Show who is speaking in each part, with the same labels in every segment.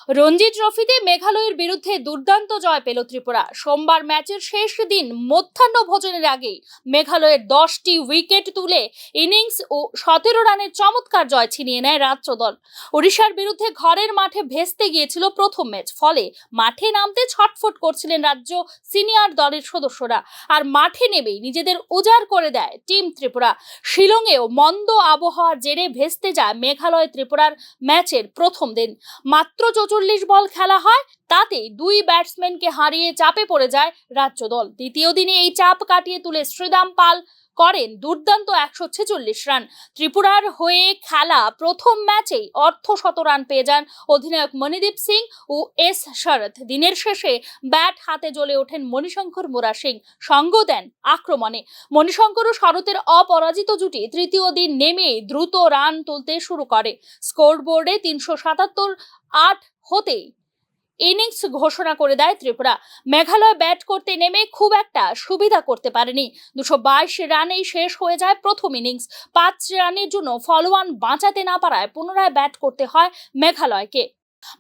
Speaker 1: রঞ্জি ট্রফিতে মেঘালয়ের বিরুদ্ধে দুর্দান্ত জয় পেল ত্রিপুরা। সোমবার ম্যাচের শেষ দিন মধ্যাহ্ন ভোজনের আগেই মেঘালয়ের 10টি উইকেট তুলে ইনিংস ও 17 রানের চমৎকার জয় ছিনিয়ে নেয় রাজ্য দল। ওড়িশার বিরুদ্ধে ঘরের মাঠে ভেস্তে গিয়েছিল প্রথম ম্যাচ, ফলে মাঠে নামতে ছটফট করছিলেন রাজ্য সিনিয়র দলের সদস্যরা। আর মাঠে নেমেই নিজেদের উজাড় করে দেয় টিম ত্রিপুরা। শিলংয়েও মন্দ আবহাওয়ার জেরে ভেস্তে যায় মেঘালয় ত্রিপুরার ম্যাচের প্রথম দিন। মাত্র 44 বল খেলা হয়, তাতেই দুই ব্যাটসম্যানকে হারিয়ে চাপে পড়ে যায় রাজ্য দল। দ্বিতীয় দিনে এই চাপ কাটিয়ে তুলে শ্রীদাম পাল করেন দুর্দান্ত 146 রান। ত্রিপুরার হয়ে খেলা প্রথম ম্যাচেই অর্ধশত রান পেয়ে যান অধিনায়ক মণিদীপ সিং ও এস শরৎ। দিনের শেষে ব্যাট হাতে জ্বলে ওঠেন মণিশঙ্কর মুরা সিং, সঙ্গ দেন আক্রমণে। মণিশঙ্কর ও শরতের অপরাজিত জুটি তৃতীয় দিন নেমেই দ্রুত রান তুলতে শুরু করে। স্কোর বোর্ডে 377 হতেই ইনিংস ঘোষণা করে দেয় ত্রিপুরা। মেঘালয় ব্যাট করতে নেমে খুব একটা সুবিধা করতে পারেনি। 222 রানেই শেষ হয়ে যায় প্রথম ইনিংস। 5 রানের জন্য ফলোয়ান বাঁচাতে না পারায় পুনরায় ব্যাট করতে হয় মেঘালয়কে।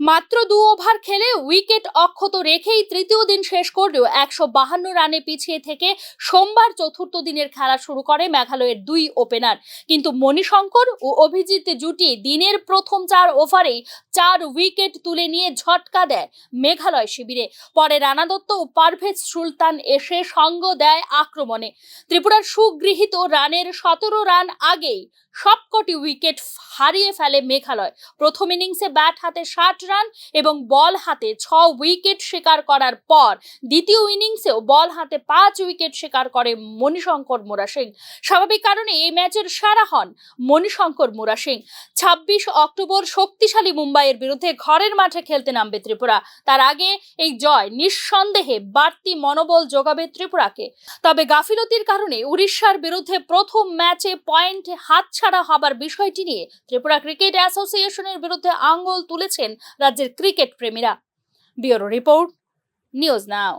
Speaker 1: মাত্র 2 ওভার খেলে উইকেট অক্ষত রেখেই তৃতীয় দিন শেষ করলেও 152 রানে পিছিয়ে থেকে সোমবার চতুর্থ দিনের খেলা শুরু করে মেঘালয়ের দুই ওপেনার। কিন্তু মণিশঙ্কর ও অভিজিৎ জুটি দিনের প্রথম 4 ওভারেই 4 উইকেট তুলে নিয়ে ঝটকা দেয় মেঘালয় শিবিরে। পরে রানা দত্ত ও পারভেজ সুলতান এসে সঙ্গ দেয় আক্রমণে। ত্রিপুরার সুগৃহীত রানের 17 রান আগেই সবকটি উইকেট হারিয়ে ফেলে মেঘালয়। প্রথম ইনিংসে ব্যাট হাতে 60 রান এবং বল হাতে 6 উইকেট শিকার করার পর দ্বিতীয় ইনিংসেও বল হাতে 5 উইকেট শিকার করে মণিশঙ্কর মুরা সিং। স্বাভাবিক কারণে এই ম্যাচের সেরা হন মণিশঙ্কর মুরা সিং। 26 অক্টোবর শক্তিশালী মুম্বাইয়ের বিরুদ্ধে ঘরের মাঠে খেলতে নামবে ত্রিপুরা। তার আগে এই জয় নিঃসন্দেহে বাড়তি মনোবল যোগাবে ত্রিপুরাকে। তবে গাফিলতির কারণে উড়িষ্যার বিরুদ্ধে প্রথম ম্যাচে পয়েন্ট হাতছাড়া হবার বিষয়টি নিয়ে ত্রিপুরা ক্রিকেট অ্যাসোসিয়েশনের বিরুদ্ধে আঙ্গুল তুলেছেন রাজ্যের ক্রিকেট প্রেমীরা। ব্যুরো রিপোর্ট, নিউজ নাও।